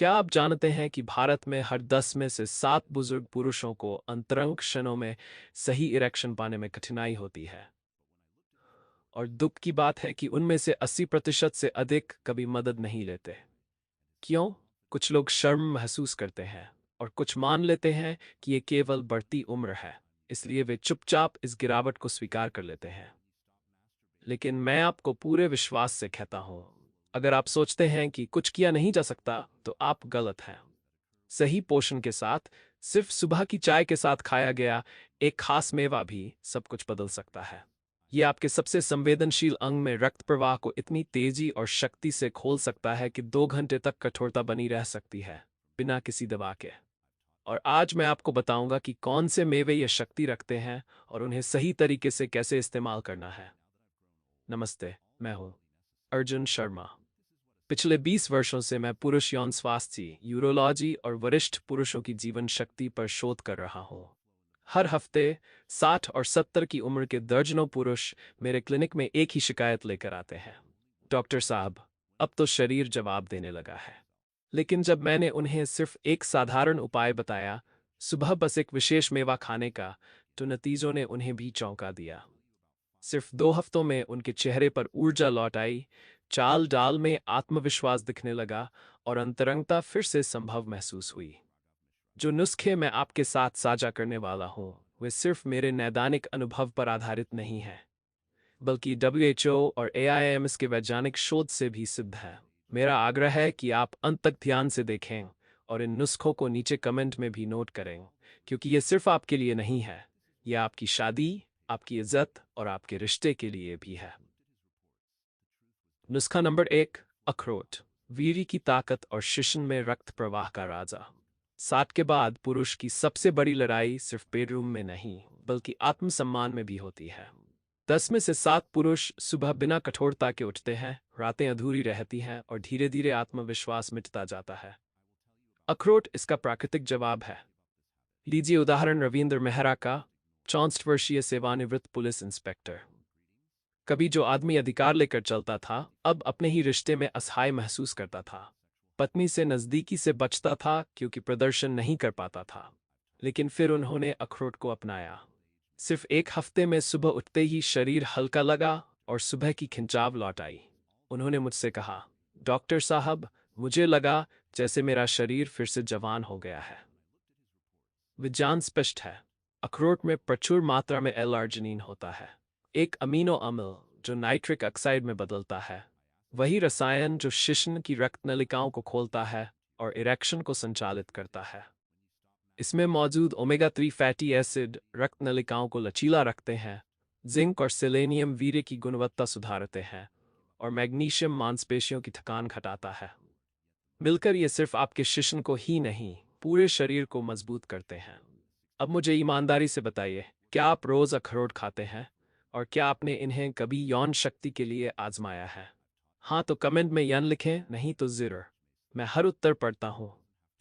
क्या आप जानते हैं कि भारत में हर 10 में से 7 बुजुर्ग पुरुषों को अंतरंग क्षणों में सही इरेक्शन पाने में कठिनाई होती है? और दुख की बात है कि उनमें से 80% से अधिक कभी मदद नहीं लेते। क्यों? कुछ लोग शर्म महसूस करते हैं और कुछ मान लेते हैं कि ये केवल बढ़ती उम्र है, इसलिए वे चुपचाप इस गिरावट को स्वीकार कर लेते हैं। लेकिन मैं आपको पूरे विश्वास से कहता हूं, अगर आप सोचते हैं कि कुछ किया नहीं जा सकता, तो आप गलत हैं। सही पोषण के साथ, सिर्फ सुबह की चाय के साथ खाया गया एक खास मेवा भी सब कुछ बदल सकता है। ये आपके सबसे संवेदनशील अंग में रक्त प्रवाह को इतनी तेजी और शक्ति से खोल सकता है कि 2 घंटे तक कठोरता बनी रह सकती है, बिना किसी दवा के। और आज मैं आपको बताऊंगा कि कौन से मेवे ये शक्ति रखते हैं और उन्हें सही तरीके से कैसे इस्तेमाल करना है। नमस्ते, मैं हूं अर्जुन शर्मा। पिछले 20 वर्षों से मैं पुरुष यौन स्वास्थ्य, यूरोलॉजी और वरिष्ठ पुरुषों की जीवन शक्ति पर शोध कर रहा हूँ। हर हफ्ते 60 और 70 की उम्र के दर्जनों पुरुष मेरे क्लिनिक में एक ही शिकायत लेकर आते हैं। डॉक्टर साहब, अब तो शरीर जवाब देने लगा है। लेकिन जब मैंने उन्हें सिर्फ एक साधारण उपाय बताया, सुबह बस एक विशेष मेवा खाने का, तो नतीजों ने उन्हें भी चौंका दिया। सिर्फ 2 हफ्तों में उनके चेहरे पर ऊर्जा लौट आई, चाल डाल में आत्मविश्वास दिखने लगा और अंतरंगता फिर से संभव महसूस हुई। जो नुस्खे मैं आपके साथ साझा करने वाला हूँ, वे सिर्फ मेरे नैदानिक अनुभव पर आधारित नहीं हैं, बल्कि WHO और AIIMS के वैज्ञानिक शोध से भी सिद्ध है। मेरा आग्रह है कि आप अंत तक ध्यान से देखें और इन नुस्खों को नीचे कमेंट में भी नोट करें, क्योंकि ये सिर्फ आपके लिए नहीं है, यह आपकी शादी, आपकी इज्जत और आपके रिश्ते के लिए भी है। नुस्खा नंबर 1, अखरोट, वीर्य की ताकत और शिशन में रक्त प्रवाह का राजा। 60 के बाद पुरुष की सबसे बड़ी लड़ाई सिर्फ बेडरूम में नहीं, बल्कि आत्मसम्मान में भी होती है। 10 में से 7 पुरुष सुबह बिना कठोरता के उठते हैं, रातें अधूरी रहती हैं और धीरे धीरे आत्मविश्वास मिटता जाता है। अखरोट इसका प्राकृतिक जवाब है। लीजिए उदाहरण रविंद्र मेहरा का, 64 वर्षीय सेवानिवृत्त पुलिस इंस्पेक्टर। कभी जो आदमी अधिकार लेकर चलता था, अब अपने ही रिश्ते में असहाय महसूस करता था। पत्नी से नजदीकी से बचता था क्योंकि प्रदर्शन नहीं कर पाता था। लेकिन फिर उन्होंने अखरोट को अपनाया। सिर्फ 1 हफ्ते में सुबह उठते ही शरीर हल्का लगा और सुबह की खिंचाव लौट आई। उन्होंने मुझसे कहा, डॉक्टर साहब, मुझे लगा जैसे मेरा शरीर फिर से जवान हो गया है। विज्ञान स्पष्ट है। अखरोट में प्रचुर मात्रा में एल-आर्जिनिन होता है, एक अमीनो अम्ल जो नाइट्रिक ऑक्साइड में बदलता है। वही रसायन जो शिश्न की रक्त नलिकाओं को खोलता है और इरेक्शन को संचालित करता है। इसमें मौजूद ओमेगा 3 फैटी एसिड रक्त नलिकाओं को लचीला रखते हैं, जिंक और सेलेनियम वीर्य की गुणवत्ता सुधारते हैं और मैग्नीशियम मांसपेशियों की थकान घटाता है। मिलकर ये सिर्फ आपके शिश्न को ही नहीं, पूरे शरीर को मजबूत करते हैं। अब मुझे ईमानदारी से बताइए, क्या आप रोज अखरोट खाते हैं और क्या आपने इन्हें कभी यौन शक्ति के लिए आजमाया है? हाँ तो कमेंट में यन लिखें, नहीं तो ज़रूर। मैं हर उत्तर पढ़ता हूँ।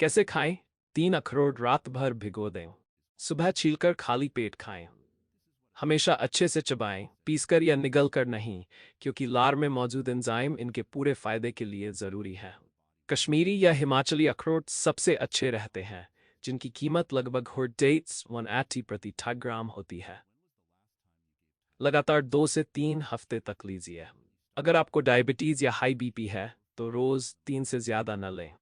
कैसे खाएं? 3 अखरोट रात भर भिगो दें। सुबह छीलकर खाली पेट खाएं। हमेशा अच्छे से चबाएं, पीसकर या निगलकर नहीं, क्योंकि लार में मौजूद एंजाइम इनके पूरे फायदे के लिए ज़रूरी है। कश्मीरी या हिमाचली अखरोट सबसे अच्छे रहते हैं, जिनकी कीमत लगभग 180 प्रति 100 ग्राम होती है। लगातार 2 से 3 हफ्ते तक लीजिए। अगर आपको डायबिटीज या हाई बीपी है, तो रोज 3 से ज्यादा न लें।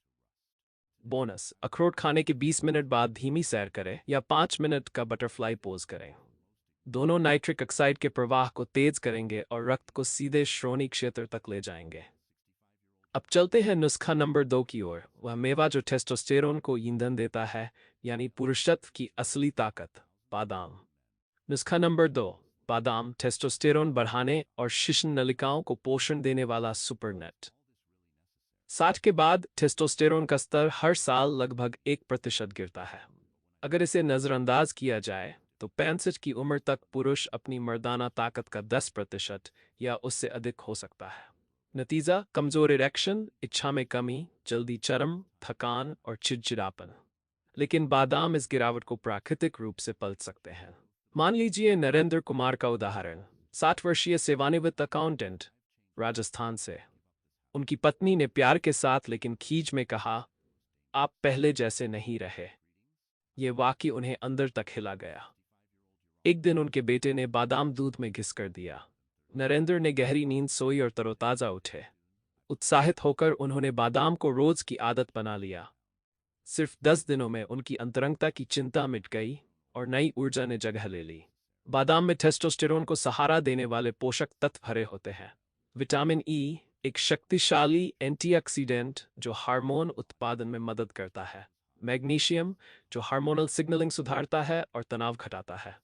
बोनस, अखरोट खाने के 20 मिनट बाद धीमी सैर करें या 5 मिनट का बटरफ्लाई पोज करें। दोनों नाइट्रिक ऑक्साइड के प्रवाह को तेज करेंगे और रक्त को सीधे श्रोणि क्षेत्र तक ले जाएंगे। अब चलते हैं नुस्खा नंबर 2 की ओर, वह मेवा जो टेस्टोस्टेरोन को ईंधन देता है, यानी पुरुषत्व की असली ताकत, बादाम। नुस्खा नंबर 2, बादाम टेस्टोस्टेरोन बढ़ाने और शिश्न नलिकाओं को पोषण देने वाला सुपरनेट। 60 के बाद टेस्टोस्टेरोन का स्तर हर साल लगभग 1% गिरता है। अगर इसे नज़रअंदाज किया जाए, तो 65 की उम्र तक पुरुष अपनी मर्दाना ताकत का 10% या उससे अधिक हो सकता है। नतीजा, कमजोर इरेक्शन, इच्छा में कमी, जल्दी चरम, थकान और चिड़चिड़ापन। लेकिन बादाम इस गिरावट को प्राकृतिक रूप से पलट सकते हैं। मान लीजिए नरेंद्र कुमार का उदाहरण, 60 वर्षीय सेवानिवृत्त अकाउंटेंट, राजस्थान से। उनकी पत्नी ने प्यार के साथ लेकिन खींच में कहा, आप पहले जैसे नहीं रहे। ये वाक्य उन्हें अंदर तक हिला गया। एक दिन उनके बेटे ने बादाम दूध में घिस कर दिया। नरेंद्र ने गहरी नींद सोई और तरोताजा उठे। उत्साहित होकर उन्होंने बादाम को रोज की आदत बना लिया। सिर्फ 10 दिनों में उनकी अंतरंगता की चिंता मिट गई और नई ऊर्जा ने जगह ले ली। बादाम में टेस्टोस्टेरोन को सहारा देने वाले पोषक तत्व भरे होते हैं। विटामिन ई एक शक्तिशाली एंटीऑक्सीडेंट जो हार्मोन उत्पादन में मदद करता है। मैग्नीशियम जो हार्मोनल सिग्नलिंग सुधारता है और तनाव घटाता है।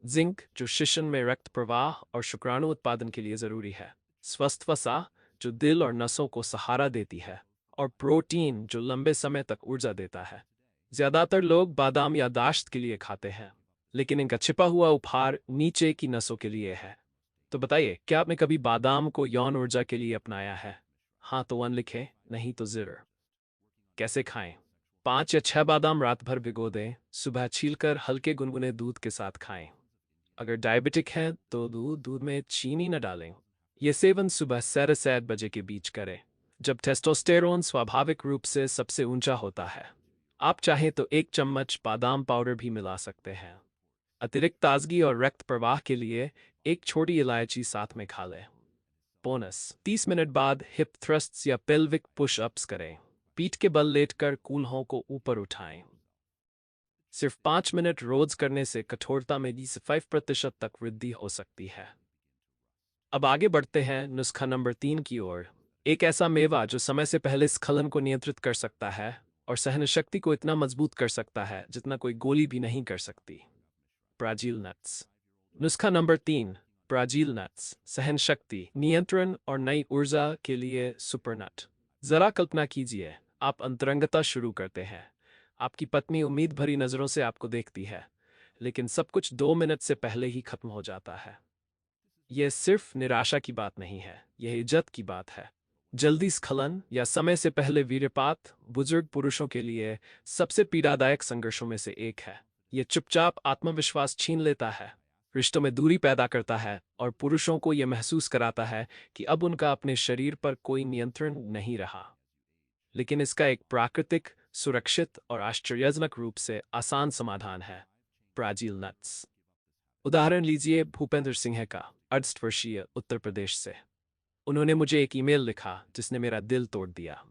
जिंक जो शिशन में रक्त प्रवाह और शुक्राणु उत्पादन के लिए जरूरी है। स्वस्थ वसा जो दिल और नसों को सहारा देती है। और प्रोटीन जो लंबे समय तक ऊर्जा देता है। ज्यादातर लोग बादाम याददाश्त के लिए खाते हैं, लेकिन इनका छिपा हुआ उपहार नीचे की नसों के लिए है। तो बताइए, क्या आपने कभी बादाम को यौन ऊर्जा के लिए अपनाया है? हाँ तो 1 लिखें, नहीं तो 0। कैसे खाएं? 5 या 6 बादाम रात भर भिगो दें, सुबह छीलकर हल्के गुनगुने दूध के साथ खाएं। अगर डायबिटिक हैं तो दूध में चीनी न डालें। यह सेवन सुबह 6 से 8 बजे के बीच करें, जब टेस्टोस्टेरोन स्वाभाविक रूप से सबसे ऊंचा होता है। आप चाहें तो 1 चम्मच बादाम पाउडर भी मिला सकते हैं। अतिरिक्त ताजगी और रक्त प्रवाह के लिए एक छोटी इलायची साथ में खा लें। बोनस 30 मिनट बाद हिप थ्रस्ट्स या पेल्विक पुश अप्स करें। पीठ के बल लेटकर कूल्हों को ऊपर उठाएं। सिर्फ 5 मिनट रोज करने से कठोरता में 25% तक वृद्धि हो सकती है। अब आगे बढ़ते हैं नुस्खा नंबर 3 की ओर। एक ऐसा मेवा जो समय से पहले स्खलन को नियंत्रित कर सकता है और सहनशक्ति को इतना मजबूत कर सकता है जितना कोई गोली भी नहीं कर सकती। Brazil nuts. नुस्खा नंबर 3, ब्राजील नट्स सहन शक्ति, नियंत्रण और नई ऊर्जा के लिए सुपर नट। जरा कल्पना कीजिए, आप अंतरंगता शुरू करते हैं। आपकी पत्नी उम्मीद भरी नजरों से आपको देखती है, लेकिन सब कुछ 2 मिनट से पहले ही खत्म हो जाता है। यह सिर्फ निराशा की बात नहीं है, यह इज्जत की बात है। जल्दी स्खलन या समय से पहले वीर्यपात बुजुर्ग पुरुषों के लिए सबसे पीड़ादायक संघर्षों में से एक है। यह चुपचाप आत्मविश्वास छीन लेता है, रिश्तों में दूरी पैदा करता है और पुरुषों को यह महसूस कराता है कि अब उनका अपने शरीर पर कोई नियंत्रण नहीं रहा। लेकिन इसका एक प्राकृतिक, सुरक्षित और आश्चर्यजनक रूप से आसान समाधान है, ब्राजील नट्स। उदाहरण लीजिए भूपेंद्र सिंह का, 68 वर्षीय, उत्तर प्रदेश से। उन्होंने मुझे एक ईमेल लिखा जिसने मेरा दिल तोड़ दिया।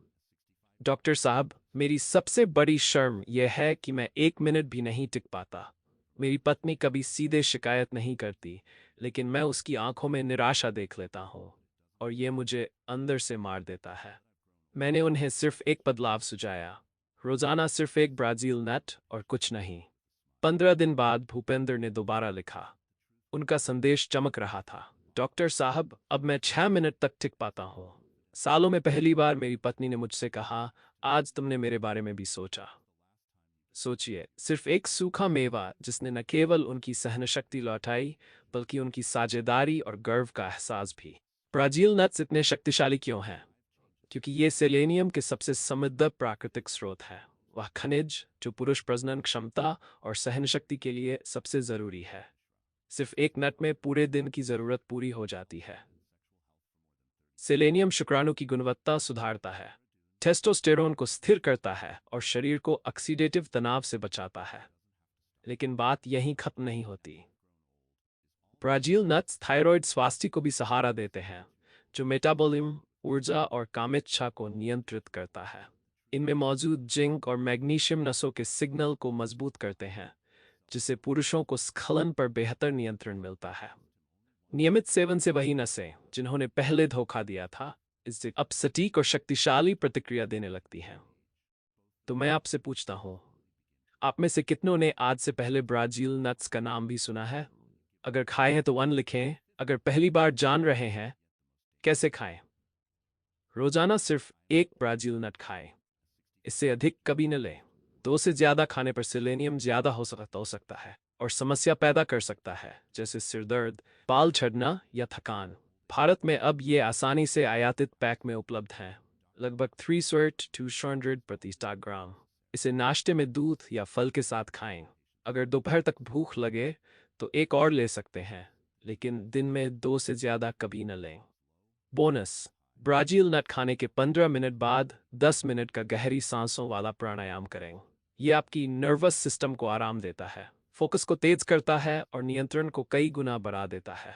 डॉक्टर साहब, मेरी सबसे बड़ी शर्म यह है कि मैं 1 मिनट भी नहीं टिक पाता। मेरी पत्नी कभी सीधे शिकायत नहीं करती, लेकिन मैं उसकी आंखों में निराशा देख लेता हूँ और यह मुझे अंदर से मार देता है। मैंने उन्हें सिर्फ एक बदलाव सुझाया, रोजाना सिर्फ 1 ब्राजील नट और कुछ नहीं। 15 दिन बाद भूपेंद्र ने दोबारा लिखा। उनका संदेश चमक रहा था। डॉक्टर साहब, अब मैं 6 मिनट तक टिक पाता हूँ। सालों में पहली बार मेरी पत्नी ने मुझसे कहा, आज तुमने मेरे बारे में भी सोचा। सोचिए, सिर्फ एक सूखा मेवा जिसने न केवल उनकी सहनशक्ति लौटाई, बल्कि उनकी साझेदारी और गर्व का एहसास भी। ब्राजील नट्स इतने शक्तिशाली क्यों हैं? क्योंकि ये सेलेनियम के सबसे समृद्ध प्राकृतिक स्रोत है। वह खनिज जो पुरुष प्रजनन क्षमता और सहनशक्ति के लिए सबसे जरूरी है। सिर्फ एक नट में पूरे दिन की जरूरत पूरी हो जाती है। सेलेनियम शुक्राणु की गुणवत्ता सुधारता है, टेस्टोस्टेरोन को स्थिर करता है और शरीर को ऑक्सीडेटिव तनाव से बचाता है। लेकिन बात यहीं खत्म नहीं होती। ब्राजील नट्स थायराइड स्वास्थ्य को भी सहारा देते हैं, जो मेटाबॉलिज्म, ऊर्जा और कामिच्छा को नियंत्रित करता है। इनमें मौजूद जिंक और मैग्नीशियम नसों के सिग्नल को मजबूत करते हैं, जिससे पुरुषों को स्खलन पर बेहतर नियंत्रण मिलता है। नियमित सेवन से वही नसें जिन्होंने पहले धोखा दिया था, इससे अब सटीक और शक्तिशाली प्रतिक्रिया देने लगती हैं। तो मैं आपसे पूछता हूँ, आप में से कितनों ने आज से पहले ब्राजील नट्स का नाम भी सुना है? अगर खाए हैं तो 1 लिखें। अगर पहली बार जान रहे हैं, कैसे खाएं? रोजाना सिर्फ 1 ब्राजील नट खाएं। इससे अधिक कभी न लें। 2 से ज्यादा खाने पर सेलेनियम ज्यादा हो सकता है और समस्या पैदा कर सकता है, जैसे सिरदर्द, बाल झड़ना या थकान। भारत में अब ये आसानी से आयातित पैक में उपलब्ध हैं, लगभग 300 प्रति 100 ग्राम। इसे नाश्ते में दूध या फल के साथ खाएं। अगर दोपहर तक भूख लगे तो एक और ले सकते हैं, लेकिन दिन में 2 से ज्यादा कभी न लें। बोनस ब्राजील नट खाने के 15 मिनट बाद 10 मिनट का गहरी सांसों वाला प्राणायाम करें। ये आपकी नर्वस सिस्टम को आराम देता है, फोकस को तेज करता है और नियंत्रण को कई गुना बढ़ा देता है।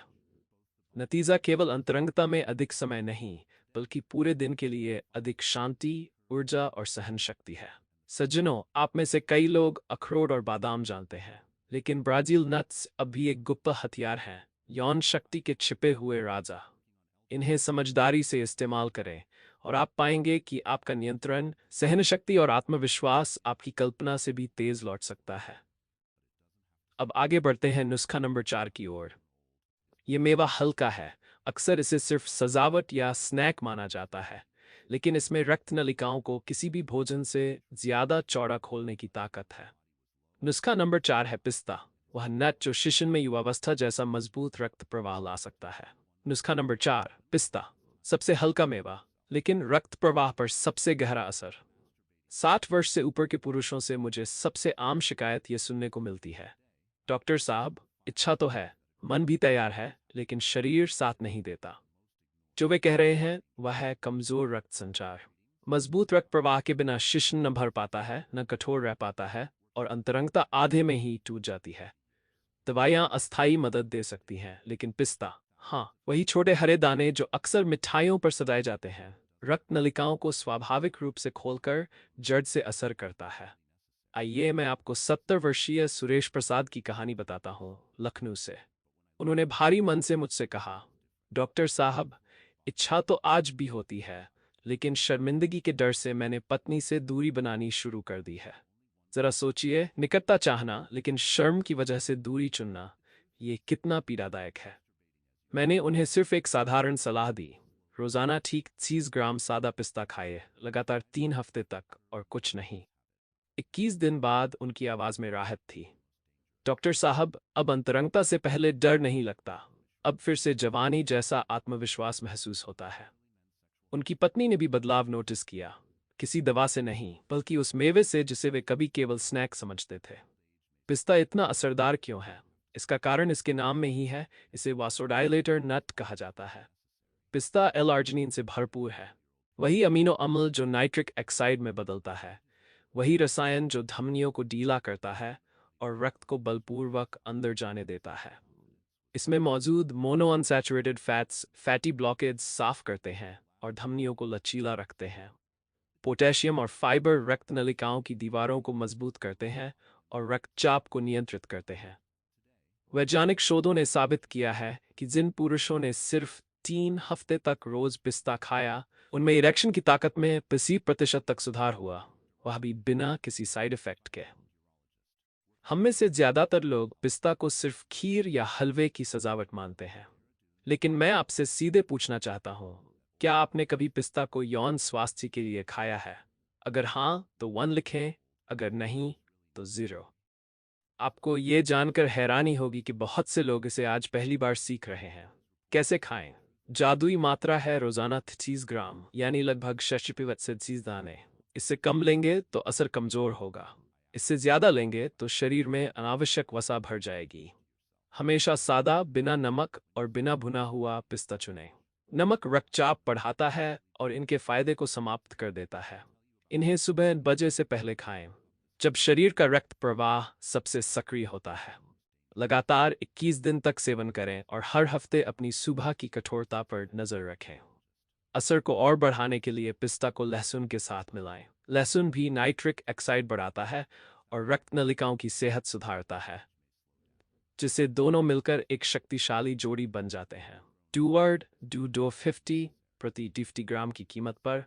नतीजा केवल अंतरंगता में अधिक समय नहीं, बल्कि पूरे दिन के लिए अधिक शांति, ऊर्जा और सहन शक्ति है। सज्जनों, आप में से कई लोग अखरोट और बादाम जानते हैं, लेकिन ब्राजील नट्स अब भी एक गुप्त हथियार हैं, यौन शक्ति के छिपे हुए राजा। इन्हें समझदारी से इस्तेमाल करें और आप पाएंगे कि आपका नियंत्रण, सहनशक्ति और आत्मविश्वास आपकी कल्पना से भी तेज लौट सकता है। अब आगे बढ़ते हैं नुस्खा नंबर 4 की ओर। ये मेवा हल्का है, अक्सर इसे सिर्फ सजावट या स्नैक माना जाता है, लेकिन इसमें रक्त नलिकाओं को किसी भी भोजन से ज्यादा चौड़ा खोलने की ताकत है। नुस्खा नंबर 4 है पिस्ता, वह नट जो शिशन में युवावस्था जैसा मजबूत रक्त प्रवाह ला सकता है। नुस्खा नंबर 4 पिस्ता, सबसे हल्का मेवा, लेकिन रक्त प्रवाह पर सबसे गहरा असर। 60 वर्ष से ऊपर के पुरुषों से मुझे सबसे आम शिकायत ये सुनने को मिलती है, डॉक्टर साहब, इच्छा तो है, मन भी तैयार है, लेकिन शरीर साथ नहीं देता। जो वे कह रहे हैं वह है कमजोर रक्त संचार। मजबूत रक्त प्रवाह के बिना शिशन न भर पाता है, न कठोर रह पाता है, और अंतरंगता आधे में ही टूट जाती है। दवाइयाँ अस्थायी मदद दे सकती हैं, लेकिन पिस्ता, हाँ, वही छोटे हरे दाने जो अक्सर मिठाइयों पर सजाए जाते हैं, रक्त नलिकाओं को स्वाभाविक रूप से खोलकर जड़ से असर करता है। आइए मैं आपको 70 वर्षीय सुरेश प्रसाद की कहानी बताता हूँ, लखनऊ से। उन्होंने भारी मन से मुझसे कहा, डॉक्टर साहब, इच्छा तो आज भी होती है, लेकिन शर्मिंदगी के डर से मैंने पत्नी से दूरी बनानी शुरू कर दी है। जरा सोचिए, निकटता चाहना लेकिन शर्म की वजह से दूरी चुनना, ये कितना पीड़ादायक है। मैंने उन्हें सिर्फ एक साधारण सलाह दी, रोजाना ठीक 30 ग्राम सादा पिस्ता खाए, लगातार 3 हफ्ते तक, और कुछ नहीं। 21 दिन बाद उनकी आवाज में राहत थी। डॉक्टर साहब, अब अंतरंगता से पहले डर नहीं लगता, अब फिर से जवानी जैसा आत्मविश्वास महसूस होता है। उनकी पत्नी ने भी बदलाव नोटिस किया, किसी दवा से नहीं, बल्कि उस मेवे से जिसे वे कभी केवल स्नैक समझते थे। पिस्ता इतना असरदार क्यों है? इसका कारण इसके नाम में ही है, इसे वासोडाइलेटर नट कहा जाता है। पिस्ता एल आर्जिनिन से भरपूर है, वही अमीनो अम्ल जो नाइट्रिक ऑक्साइड में बदलता है, वही रसायन जो धमनियों को ढीला करता है और रक्त को बलपूर्वक अंदर जाने देता है। इसमें मौजूद mono unsaturated fats fatty blockage साफ करते हैं और धमनियों को लचीला रखते हैं। पोटेशियम और फाइबर रक्त नलिकाओं की दीवारों को मजबूत करते हैं और रक्तचाप को नियंत्रित करते हैं। वैज्ञानिक शोधों ने साबित किया है कि जिन पुरुषों ने सिर्फ 3 हफ्ते तक रोज पिस्ता खाया, उनमें इरेक्शन की ताकत में 80% तक सुधार हुआ, वह भी बिना किसी साइड इफेक्ट के। हम में से ज्यादातर लोग पिस्ता को सिर्फ खीर या हलवे की सजावट मानते हैं, लेकिन मैं आपसे सीधे पूछना चाहता हूँ, क्या आपने कभी पिस्ता को यौन स्वास्थ्य के लिए खाया है? अगर हाँ, तो 1 लिखें, अगर नहीं, तो 0। आपको ये जानकर हैरानी होगी कि बहुत से लोग इसे आज पहली बार सीख रहे हैं। कैसे खाएं? जादुई मात्रा है रोजाना 30 ग्राम, यानी लगभग 6 दाने। इससे कम लेंगे तो असर कमजोर होगा, इससे ज्यादा लेंगे तो शरीर में अनावश्यक वसा भर जाएगी। हमेशा सादा, बिना नमक और बिना भुना हुआ पिस्ता चुनें। नमक रक्तचाप बढ़ाता है और इनके फायदे को समाप्त कर देता है। इन्हें सुबह बजे से पहले खाएं, जब शरीर का रक्त प्रवाह सबसे सक्रिय होता है। लगातार 21 दिन तक सेवन करें और हर हफ्ते अपनी सुबह की कठोरता पर नजर रखें। असर को और बढ़ाने के लिए पिस्ता को लहसुन के साथ मिलाएं। लहसुन भी नाइट्रिक ऑक्साइड बढ़ाता है और रक्त नलिकाओं की सेहत सुधारता है, जिससे दोनों मिलकर एक शक्तिशाली जोड़ी बन जाते हैं। डूवर्ड डू 50 प्रति 50 ग्राम की कीमत पर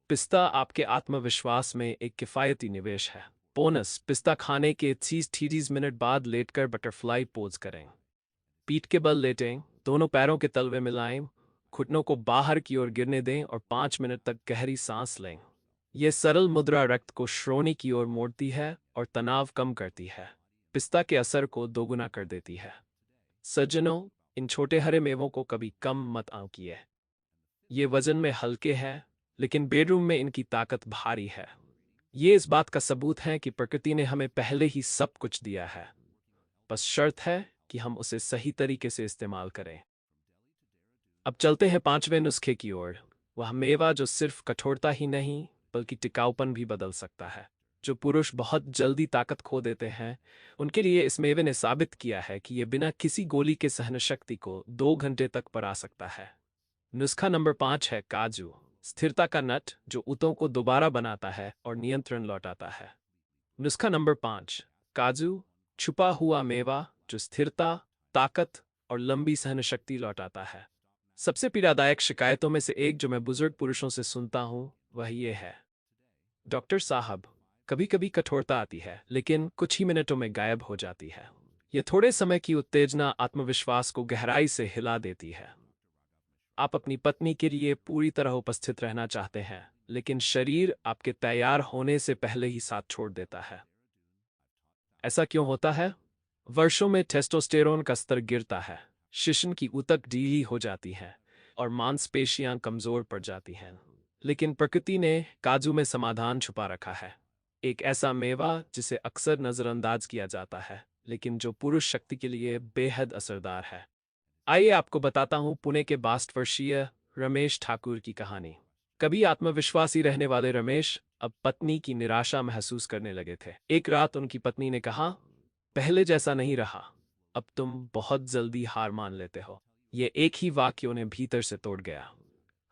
पिस्ता आपके आत्मविश्वास में एक किफ़ायती निवेश है। बोनस, पिस्ता खाने के 30 मिनट बाद लेटकर बटरफ्लाई पोज करें। पीठ के बल लेटें, दोनों पैरों के तलवे मिलाएं, घुटनों को बाहर की ओर गिरने दें और 5 मिनट तक गहरी सांस लें। यह सरल मुद्रा रक्त को श्रोणि की ओर मोड़ती है और तनाव कम करती है, पिस्ता के असर को दोगुना कर देती है। सज्जनों, इन छोटे हरे मेवों को कभी कम मत आंकिए। ये वजन में हल्के हैं, लेकिन बेडरूम में इनकी ताकत भारी है। ये इस बात का सबूत है कि प्रकृति ने हमें पहले ही सब कुछ दिया है, बस शर्त है कि हम उसे सही तरीके से इस्तेमाल करें। अब चलते हैं 5वें नुस्खे की ओर। वह मेवा जो सिर्फ कठोरता ही नहीं बल्कि टिकाऊपन भी बदल सकता है। जो पुरुष बहुत जल्दी ताकत खो देते हैं, उनके लिए इस मेवे ने साबित किया है कि ये बिना किसी गोली के सहनशक्ति को 2 घंटे तक परा सकता है। नुस्खा नंबर 5 है काजू, स्थिरता का नट जो ऊतों को दोबारा बनाता है और नियंत्रण लौटाता है। नुस्खा नंबर 5, काजू, छुपा हुआ मेवा जो स्थिरता, ताकत और लंबी सहनशक्ति लौटाता है। सबसे पीड़ादायक शिकायतों में से एक जो मैं बुजुर्ग पुरुषों से सुनता हूं, वह ये है, डॉक्टर साहब, कभी कभी कठोरता आती है लेकिन कुछ ही मिनटों में गायब हो जाती है। ये थोड़े समय की उत्तेजना आत्मविश्वास को गहराई से हिला देती है। आप अपनी पत्नी के लिए पूरी तरह उपस्थित रहना चाहते हैं, लेकिन शरीर आपके तैयार होने से पहले ही साथ छोड़ देता है। ऐसा क्यों होता है? वर्षों में टेस्टोस्टेरोन का स्तर गिरता है, शिश्न की ऊतक ढीली हो जाती है और मांसपेशियां कमजोर पड़ जाती हैं। लेकिन प्रकृति ने काजू में समाधान छुपा रखा है, एक ऐसा मेवा जिसे अक्सर नजरअंदाज किया जाता है लेकिन जो पुरुष शक्ति के लिए बेहद असरदार है। आइए आपको बताता हूं पुणे के 62 वर्षीय रमेश ठाकुर की कहानी। कभी आत्मविश्वासी रहने वाले रमेश अब पत्नी की निराशा महसूस करने लगे थे। एक रात उनकी पत्नी ने कहा, पहले जैसा नहीं रहा, अब तुम बहुत जल्दी हार मान लेते हो। ये एक ही वाक्य उन्हें भीतर से तोड़ गया।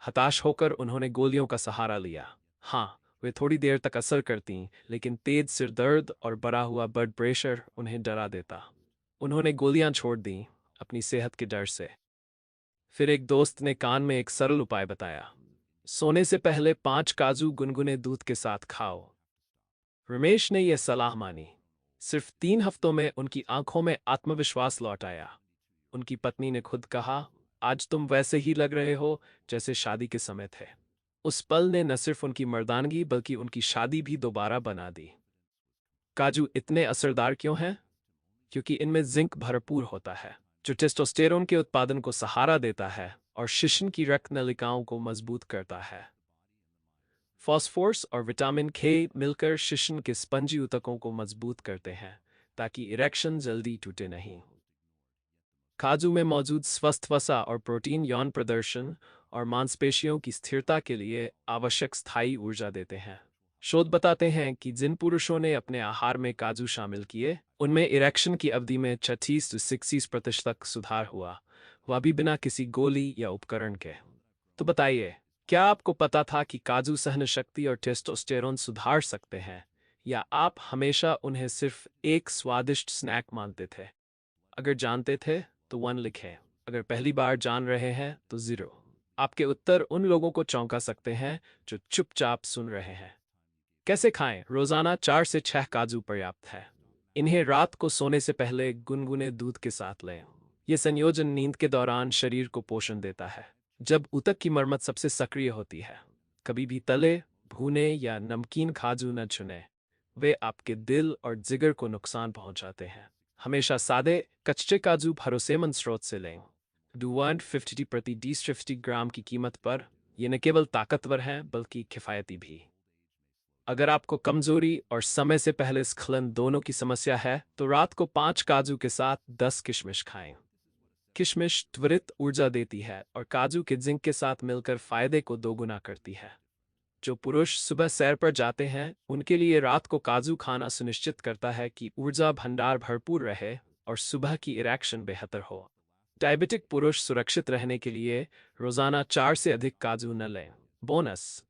हताश होकर उन्होंने गोलियों का सहारा लिया। हाँ, वे थोड़ी देर तक असर करती, लेकिन तेज सिर दर्द और बढ़ा हुआ ब्लड प्रेशर उन्हें डरा देता। उन्होंने गोलियां छोड़ दी, अपनी सेहत के डर से। फिर एक दोस्त ने कान में एक सरल उपाय बताया, सोने से पहले 5 काजू गुनगुने दूध के साथ खाओ। रमेश ने यह सलाह मानी। सिर्फ 3 हफ्तों में उनकी आंखों में आत्मविश्वास लौट आया। उनकी पत्नी ने खुद कहा, आज तुम वैसे ही लग रहे हो जैसे शादी के समय थे। उस पल ने न सिर्फ उनकी मर्दानगी बल्कि उनकी शादी भी दोबारा बना दी। काजू इतने असरदार क्यों हैं? क्योंकि इनमें जिंक भरपूर होता है, जो टेस्टोस्टेरोन के उत्पादन को सहारा देता है और शिश्न की रक्त नलिकाओं को मजबूत करता है। फास्फोरस और विटामिन के मिलकर शिश्न के स्पंजी ऊतकों को मजबूत करते हैं ताकि इरेक्शन जल्दी टूटे नहीं। काजू में मौजूद स्वस्थ वसा और प्रोटीन यौन प्रदर्शन और मांसपेशियों की स्थिरता के लिए आवश्यक स्थायी ऊर्जा देते हैं। शोध बताते हैं कि जिन पुरुषों ने अपने आहार में काजू शामिल किए, उनमें इरेक्शन की अवधि में 36 से 60% तक सुधार हुआ, वह भी बिना किसी गोली या उपकरण के। तो बताइए, क्या आपको पता था कि काजू सहनशक्ति और टेस्टोस्टेरोन सुधार सकते हैं, या आप हमेशा उन्हें सिर्फ एक स्वादिष्ट स्नैक मानते थे? अगर जानते थे तो 1 लिखें, अगर पहली बार जान रहे हैं तो 0। आपके उत्तर उन लोगों को चौंका सकते हैं जो चुपचाप सुन रहे हैं। कैसे खाएं? रोजाना 4 से 6 काजू पर्याप्त है। इन्हें रात को सोने से पहले गुनगुने दूध के साथ लें। यह संयोजन नींद के दौरान शरीर को पोषण देता है, जब ऊतक की मरम्मत सबसे सक्रिय होती है। कभी भी तले, भुने या नमकीन काजू न चुनें, वे आपके दिल और जिगर को नुकसान पहुंचाते हैं। हमेशा सादे, कच्चे काजू भरोसेमंद स्रोत से लें। 250 प्रति 50 ग्राम की कीमत पर ये न केवल ताकतवर हैं बल्कि किफ़ायती भी। अगर आपको कमजोरी और समय से पहले स्खलन दोनों की समस्या है, तो रात को 5 काजू के साथ 10 किशमिश खाएं। किशमिश त्वरित ऊर्जा देती है और काजू के जिंक के साथ मिलकर फायदे को दोगुना करती है। जो पुरुष सुबह सैर पर जाते हैं, उनके लिए रात को काजू खाना सुनिश्चित करता है कि ऊर्जा भंडार भरपूर रहे और सुबह की इरेक्शन बेहतर हो। डायबिटिक पुरुष सुरक्षित रहने के लिए रोजाना 4 से अधिक काजू न लें। बोनस,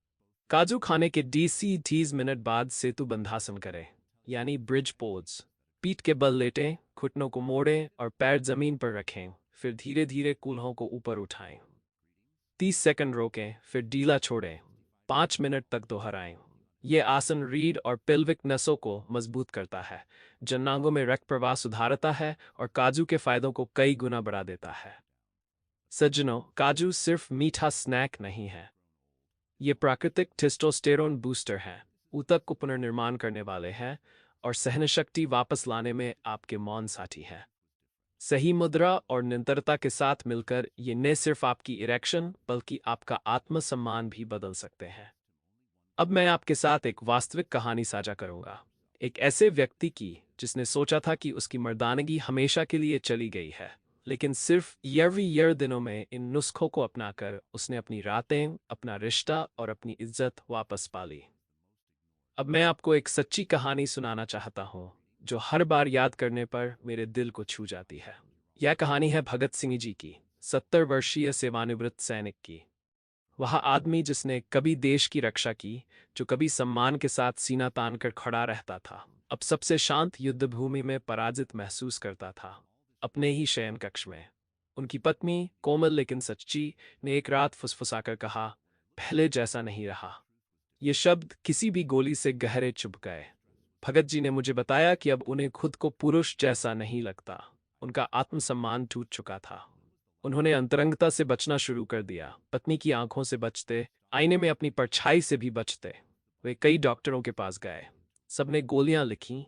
काजू खाने के 30 मिनट बाद सेतु बंधासन करें, यानी ब्रिज पोज। पीठ के बल लेटें, घुटनों को मोड़ें और पैर जमीन पर रखें, फिर धीरे धीरे कूल्हों को ऊपर उठाएं। 30 सेकंड रोकें, फिर ढीला छोड़ें, 5 मिनट तक दोहराएं। यह आसन रीढ़ और पेल्विक नसों को मजबूत करता है, जननांगों में रक्त प्रवाह सुधारता है और काजू के फायदों को कई गुना बढ़ा देता है। सज्जनों, काजू सिर्फ मीठा स्नैक नहीं है, ये प्राकृतिक टेस्टोस्टेरोन बूस्टर हैं, ऊतक को पुनर्निर्माण करने वाले हैं और सहनशक्ति वापस लाने में आपके मौन साथी हैं। सही मुद्रा और निरंतरता के साथ मिलकर ये न सिर्फ आपकी इरेक्शन बल्कि आपका आत्मसम्मान भी बदल सकते हैं। अब मैं आपके साथ एक वास्तविक कहानी साझा करूंगा, एक ऐसे व्यक्ति की जिसने सोचा था कि उसकी मर्दानगी हमेशा के लिए चली गई है, लेकिन सिर्फ ईयर दिनों में इन नुस्खों को अपनाकर उसने अपनी रातें, अपना रिश्ता और अपनी इज्जत वापस पा ली। अब मैं आपको एक सच्ची कहानी सुनाना चाहता हूँ, जो हर बार याद करने पर मेरे दिल को छू जाती है। यह कहानी है भगत सिंह जी की, 70 वर्षीय सेवानिवृत्त सैनिक की। वह आदमी जिसने कभी देश की रक्षा की, जो कभी सम्मान के साथ सीना तान कर खड़ा रहता था, अब सबसे शांत युद्ध भूमि में पराजित महसूस करता था, अपने ही शयन कक्ष में। उनकी पत्नी, कोमल लेकिन सच्ची, ने एक रात फुसफुसाकर कहा, पहले जैसा नहीं रहा। ये शब्द किसी भी गोली से गहरे चुभ गए। भगत जी ने मुझे बताया कि अब उन्हें खुद को पुरुष जैसा नहीं लगता। उनका आत्मसम्मान टूट चुका था। उन्होंने अंतरंगता से बचना शुरू कर दिया, पत्नी की आंखों से बचते, आईने में अपनी परछाई से भी बचते। वे कई डॉक्टरों के पास गए, सबने गोलियां लिखीं।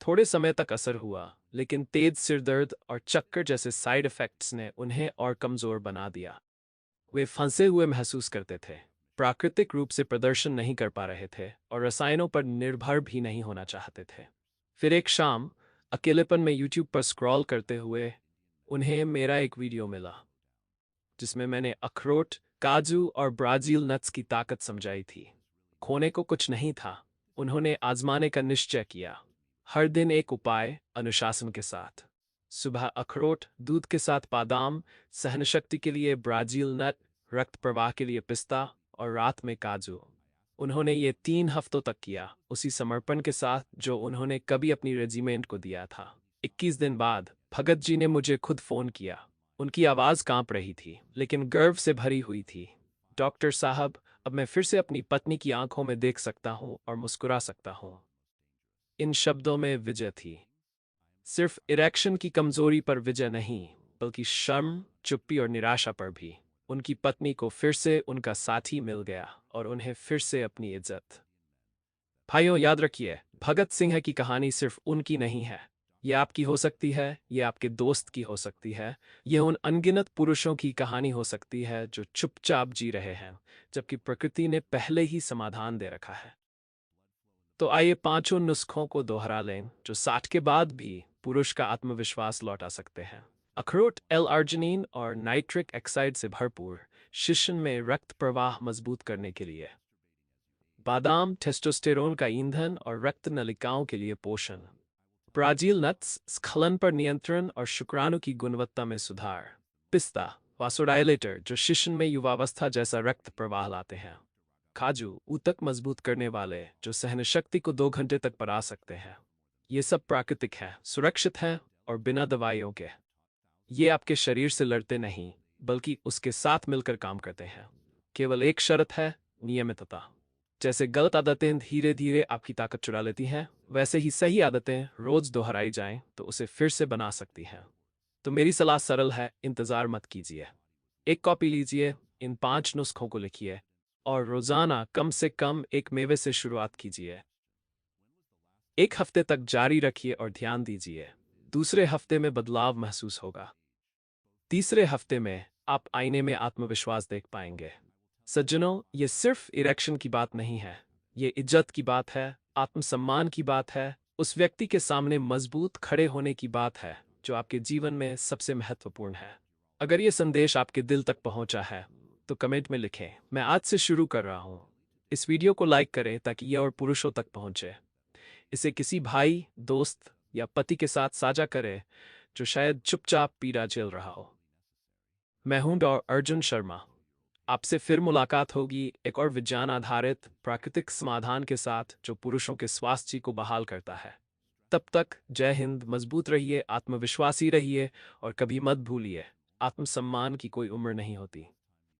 थोड़े समय तक असर हुआ, लेकिन तेज सिरदर्द और चक्कर जैसे साइड इफेक्ट्स ने उन्हें और कमजोर बना दिया। वे फंसे हुए महसूस करते थे, प्राकृतिक रूप से प्रदर्शन नहीं कर पा रहे थे और रसायनों पर निर्भर भी नहीं होना चाहते थे। फिर एक शाम, अकेलेपन में यूट्यूब पर स्क्रॉल करते हुए उन्हें मेरा एक वीडियो मिला, जिसमें मैंने अखरोट, काजू और ब्राजील नट्स की ताकत समझाई थी। खोने को कुछ नहीं था। उन्होंने आजमाने का निश्चय किया। हर दिन एक उपाय, अनुशासन के साथ। सुबह अखरोट, दूध के साथ बादाम, सहनशक्ति के लिए ब्राजील नट, रक्त प्रवाह के लिए पिस्ता और रात में काजू। उन्होंने ये 3 हफ्तों तक किया, उसी समर्पण के साथ जो उन्होंने कभी अपनी रेजिमेंट को दिया था। 21 दिन बाद भगत जी ने मुझे खुद फोन किया। उनकी आवाज कांप रही थी, लेकिन गर्व से भरी हुई थी। डॉक्टर साहब, अब मैं फिर से अपनी पत्नी की आंखों में देख सकता हूँ और मुस्कुरा सकता हूँ। इन शब्दों में विजय थी। सिर्फ इरेक्शन की कमजोरी पर विजय नहीं, बल्कि शर्म, चुप्पी और निराशा पर भी। उनकी पत्नी को फिर से उनका साथी मिल गया और उन्हें फिर से अपनी इज्जत। भाइयों, याद रखिए, भगत सिंह की कहानी सिर्फ उनकी नहीं है। ये आपकी हो सकती है, ये आपके दोस्त की हो सकती है, ये उन अनगिनत पुरुषों की कहानी हो सकती है जो चुपचाप जी रहे हैं, जबकि प्रकृति ने पहले ही समाधान दे रखा है। तो आइए 5 नुस्खों को दोहरा लें, जो 60 के बाद भी पुरुष का आत्मविश्वास लौटा सकते हैं। अखरोट L-आर्जिनिन और नाइट्रिक ऑक्साइड से भरपूर, शिश्न में रक्त प्रवाह मजबूत करने के लिए। बादाम टेस्टोस्टेरोन का ईंधन और रक्त नलिकाओं के लिए पोषण। ब्राजील नट्स स्खलन पर नियंत्रण और शुक्राणु की गुणवत्ता में सुधार। पिस्ता वासोडायलेटर, जो शिश्न में युवावस्था जैसा रक्त प्रवाह लाते हैं। काजू ऊतक मजबूत करने वाले, जो सहनशक्ति को 2 घंटे तक बढ़ा सकते हैं। ये सब प्राकृतिक है, सुरक्षित है और बिना दवाइयों के। ये आपके शरीर से लड़ते नहीं, बल्कि उसके साथ मिलकर काम करते हैं। केवल एक शर्त है, नियमितता। जैसे गलत आदतें धीरे धीरे आपकी ताकत चुरा लेती हैं, वैसे ही सही आदतें रोज दोहराई जाएं तो उसे फिर से बना सकती हैं। तो मेरी सलाह सरल है, इंतजार मत कीजिए। एक कॉपी लीजिए, इन 5 नुस्खों को लिखिए और रोजाना कम से कम एक मेवे से शुरुआत कीजिए। 1 हफ्ते तक जारी रखिए और ध्यान दीजिए। दूसरे हफ्ते में बदलाव महसूस होगा। तीसरे हफ्ते में आप आईने में आत्मविश्वास देख पाएंगे। सज्जनों, ये सिर्फ इरेक्शन की बात नहीं है, ये इज्जत की बात है, आत्मसम्मान की बात है, उस व्यक्ति के सामने मजबूत खड़े होने की बात है जो आपके जीवन में सबसे महत्वपूर्ण है। अगर ये संदेश आपके दिल तक पहुंचा है, तो कमेंट में लिखें, मैं आज से शुरू कर रहा हूं। इस वीडियो को लाइक करें ताकि ये और पुरुषों तक पहुंचे। इसे किसी भाई, दोस्त या पति के साथ साझा करें जो शायद चुपचाप पीड़ा झेल रहा हो। मैं हूं डॉ. अर्जुन शर्मा। आपसे फिर मुलाकात होगी एक और विज्ञान आधारित प्राकृतिक समाधान के साथ, जो पुरुषों के स्वास्थ्य को बहाल करता है। तब तक जय हिंद, मजबूत रहिए, आत्मविश्वासी रहिए और कभी मत भूलिए, आत्मसम्मान की कोई उम्र नहीं होती।